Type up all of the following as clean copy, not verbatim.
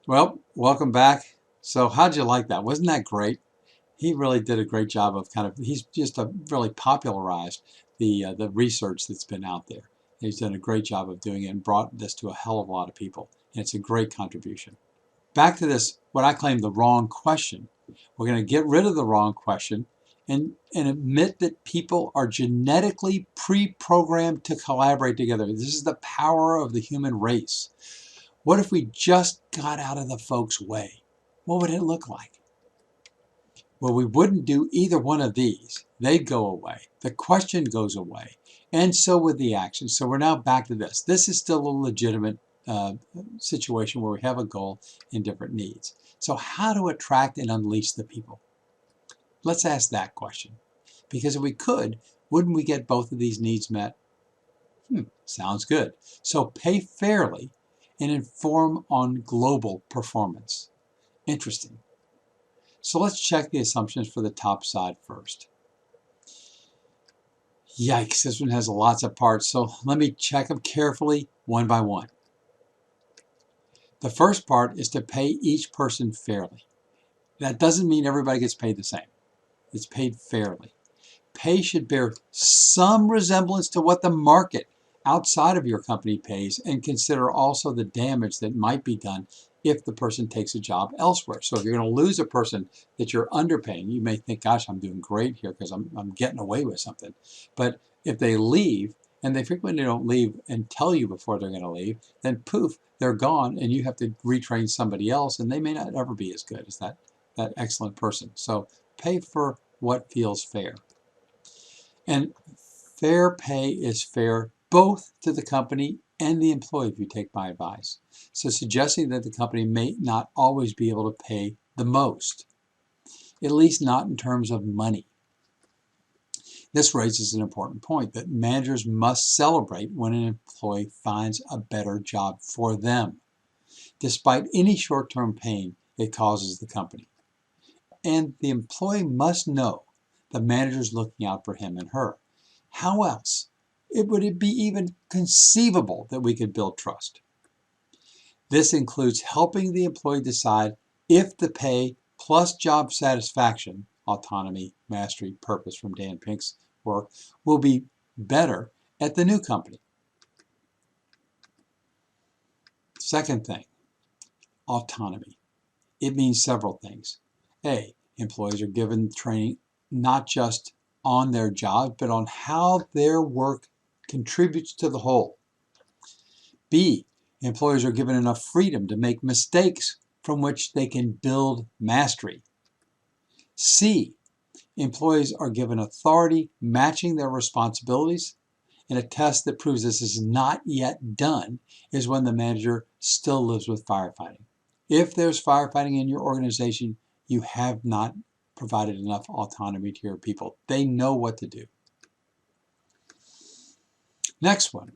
Well, welcome back. So how'd you like that? Wasn't that great? He really did a great job of he's just really popularized the research that's been out there. He's done a great job of doing it and brought this to a hell of a lot of people. And it's a great contribution. Back to this, what I claim the wrong question. We're going to get rid of the wrong question and admit that people are genetically pre-programmed to collaborate together. This is the power of the human race. What if we just got out of the folks' way? What would it look like? Well, we wouldn't do either one of these. They'd go away. The question goes away. And so would the action. So we're now back to this. This is still a legitimate situation where we have a goal and different needs. So how to attract and unleash the people? Let's ask that question. Because if we could, wouldn't we get both of these needs met? Sounds good. So pay fairly and inform on global performance. Interesting. So let's check the assumptions for the top side first. Yikes, this one has lots of parts, so let me check them carefully one by one. The first part is to pay each person fairly. That doesn't mean everybody gets paid the same. It's paid fairly. Pay should bear some resemblance to what the market outside of your company pays, and consider also the damage that might be done if the person takes a job elsewhere. So if you're going to lose a person that you're underpaying, you may think, gosh, I'm doing great here because I'm getting away with something. But if they leave, and they frequently don't leave and tell you before they're going to leave, then poof, they're gone and you have to retrain somebody else, and they may not ever be as good as that excellent person. So pay for what feels fair. And fair pay is fair both to the company and the employee, if you take my advice. So suggesting that the company may not always be able to pay the most, at least not in terms of money. This raises an important point that managers must celebrate when an employee finds a better job for them, despite any short-term pain it causes the company. And the employee must know the manager's looking out for him and her. How else would it be even conceivable that we could build trust? This includes helping the employee decide if the pay plus job satisfaction, autonomy, mastery, purpose from Dan Pink's work, will be better at the new company. Second thing, autonomy. It means several things. A, employees are given training not just on their job, but on how their work contributes to the whole. B, employees are given enough freedom to make mistakes from which they can build mastery. C, employees are given authority matching their responsibilities, and a test that proves this is not yet done is when the manager still lives with firefighting. If there's firefighting in your organization, you have not provided enough autonomy to your people. They know what to do. Next one,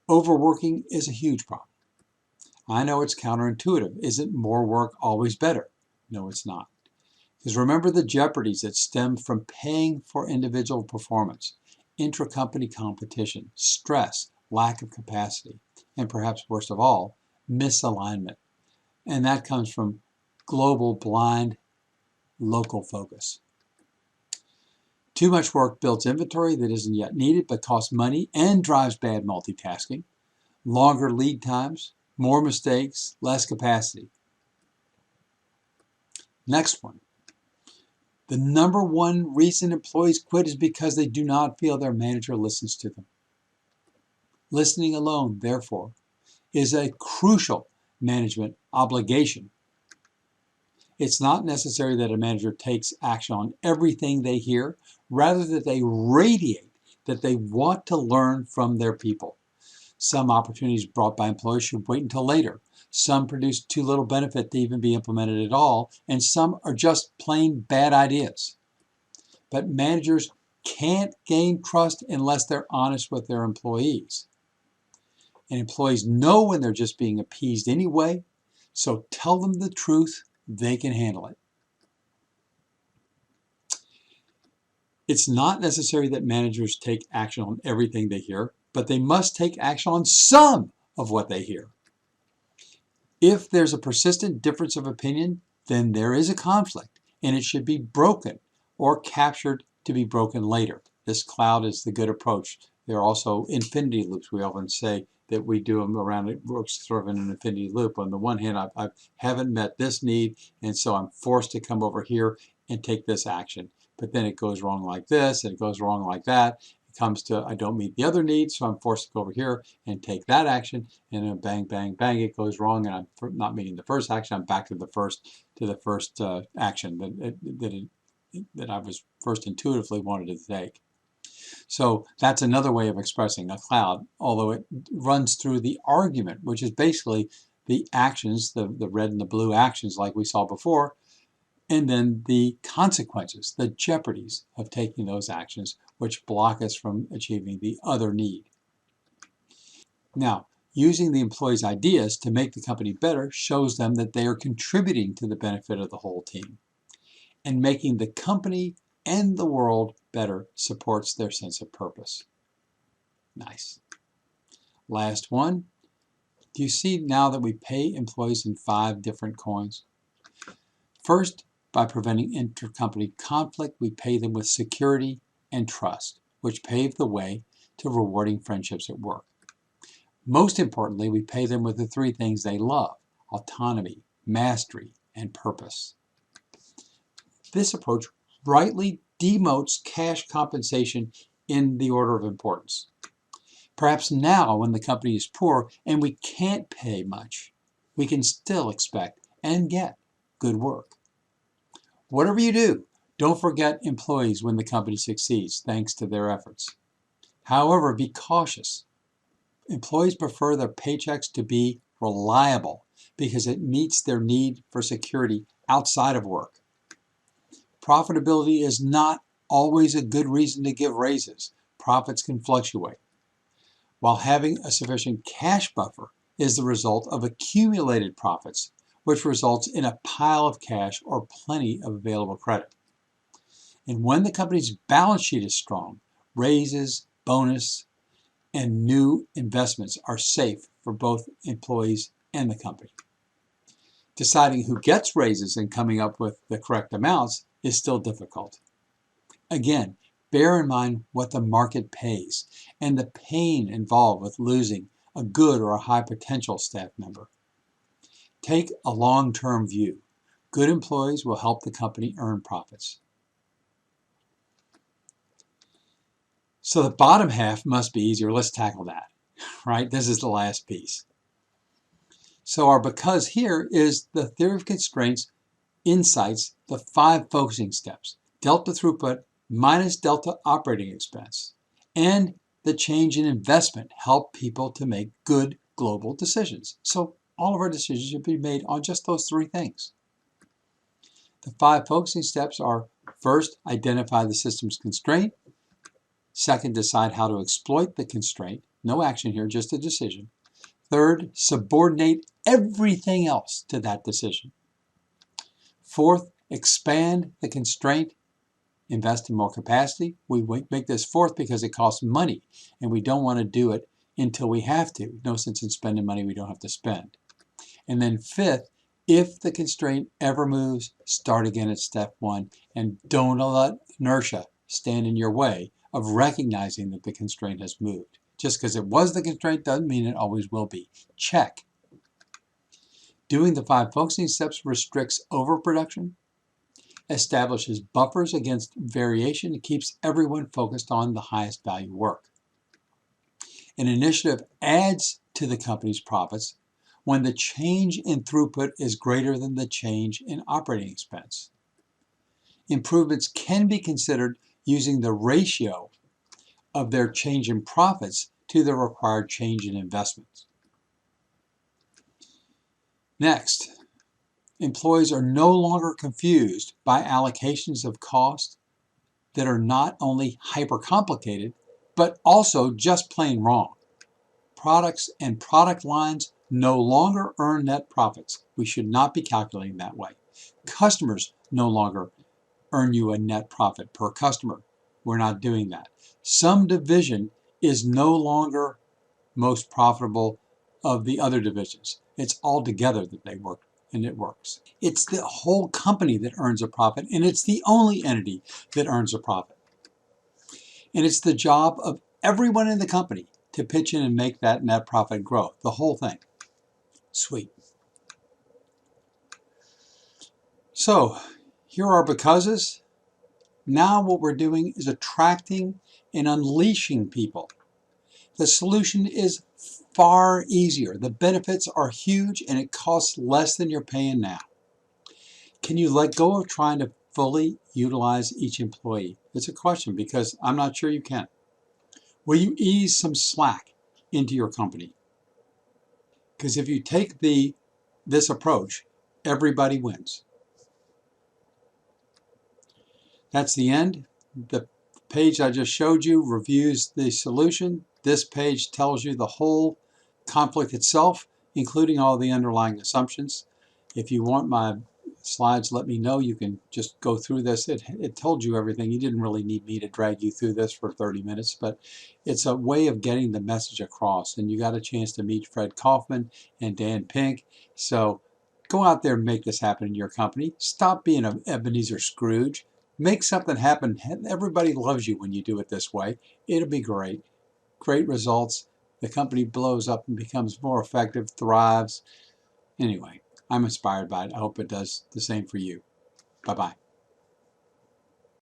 overworking is a huge problem. I know it's counterintuitive. Isn't more work always better? No, it's not. Because remember the jeopardies that stem from paying for individual performance, intra-company competition, stress, lack of capacity, and perhaps worst of all, misalignment. And that comes from global blind local focus. Too much work builds inventory that isn't yet needed but costs money and drives bad multitasking, longer lead times, more mistakes, less capacity. Next one. The number one reason employees quit is because they do not feel their manager listens to them. Listening alone, therefore, is a crucial management obligation. It's not necessary that a manager takes action on everything they hear, rather that they radiate that they want to learn from their people. Some opportunities brought by employees should wait until later. Some produce too little benefit to even be implemented at all, and some are just plain bad ideas. But managers can't gain trust unless they're honest with their employees. And employees know when they're just being appeased anyway, so tell them the truth. They can handle it. It's not necessary that managers take action on everything they hear, but they must take action on some of what they hear. If there's a persistent difference of opinion, then there is a conflict, and it should be broken or captured to be broken later. This cloud is the good approach. There are also infinity loops. We often say that we do them around, it works sort of in an infinity loop. On the one hand, I haven't met this need, and so I'm forced to come over here and take this action. But then it goes wrong like this, and it goes wrong like that. It comes to, I don't meet the other need, so I'm forced to go over here and take that action, and then bang, bang, bang, it goes wrong, and I'm not meeting the first action. I'm back to the first action that I was first intuitively wanted to take. So that's another way of expressing a cloud, although it runs through the argument, which is basically the actions, the red and the blue actions like we saw before, and then the consequences, the jeopardies of taking those actions, which block us from achieving the other need. Now, using the employees' ideas to make the company better shows them that they are contributing to the benefit of the whole team. And making the company and the world better supports their sense of purpose. Nice. Last one. Do you see now that we pay employees in 5 different coins? First, by preventing intercompany conflict, we pay them with security and trust, which pave the way to rewarding friendships at work. Most importantly, we pay them with the 3 things they love: autonomy, mastery, and purpose. This approach rightly demotes cash compensation in the order of importance. Perhaps now, when the company is poor and we can't pay much, we can still expect and get good work. Whatever you do, don't forget employees when the company succeeds, thanks to their efforts. However, be cautious. Employees prefer their paychecks to be reliable because it meets their need for security outside of work. Profitability is not always a good reason to give raises. Profits can fluctuate, while having a sufficient cash buffer is the result of accumulated profits, which results in a pile of cash or plenty of available credit. And when the company's balance sheet is strong, raises, bonus, and new investments are safe for both employees and the company. Deciding who gets raises and coming up with the correct amounts is still difficult. Again, bear in mind what the market pays and the pain involved with losing a good or a high potential staff member. Take a long-term view. Good employees will help the company earn profits. So the bottom half must be easier. Let's tackle that, right? This is the last piece. So our because here is the theory of constraints insights the 5 focusing steps: delta throughput minus delta operating expense, and the change in investment help people to make good global decisions. So all of our decisions should be made on just those 3 things. The 5 focusing steps are: first, identify the system's constraint; second, decide how to exploit the constraint. No action here, just a decision. Third, subordinate everything else to that decision. Fourth, expand the constraint, invest in more capacity. We make this fourth because it costs money, and we don't want to do it until we have to. No sense in spending money we don't have to spend. And then fifth, if the constraint ever moves, start again at step 1, and don't let inertia stand in your way of recognizing that the constraint has moved. Just because it was the constraint doesn't mean it always will be. Check. Doing the 5 focusing steps restricts overproduction, establishes buffers against variation, and keeps everyone focused on the highest value work. An initiative adds to the company's profits when the change in throughput is greater than the change in operating expense. Improvements can be considered using the ratio of their change in profits to the required change in investments. Next, employees are no longer confused by allocations of cost that are not only hyper-complicated, but also just plain wrong. Products and product lines no longer earn net profits. We should not be calculating that way. Customers no longer earn you a net profit per customer. We're not doing that. Some division is no longer most profitable of the other divisions. It's all together that they work, and it works. It's the whole company that earns a profit, and it's the only entity that earns a profit. And it's the job of everyone in the company to pitch in and make that net profit grow. The whole thing. Sweet. So, here are becauses. Now what we're doing is attracting and unleashing people. The solution is far easier. The benefits are huge and it costs less than you're paying now. Can you let go of trying to fully utilize each employee? It's a question because I'm not sure you can. Will you ease some slack into your company? Because if you take this approach, everybody wins. That's the end. The page I just showed you reviews the solution. This page tells you the whole conflict itself, including all the underlying assumptions. If you want my slides, let me know. You can just go through this. It told you everything. You didn't really need me to drag you through this for 30 minutes, but it's a way of getting the message across. And you got a chance to meet Fred Kaufman and Dan Pink. So go out there and make this happen in your company. Stop being an Ebenezer Scrooge. Make something happen. Everybody loves you when you do it this way. It'll be great. Great results. The company blows up and becomes more effective, thrives. Anyway, I'm inspired by it. I hope it does the same for you. Bye-bye.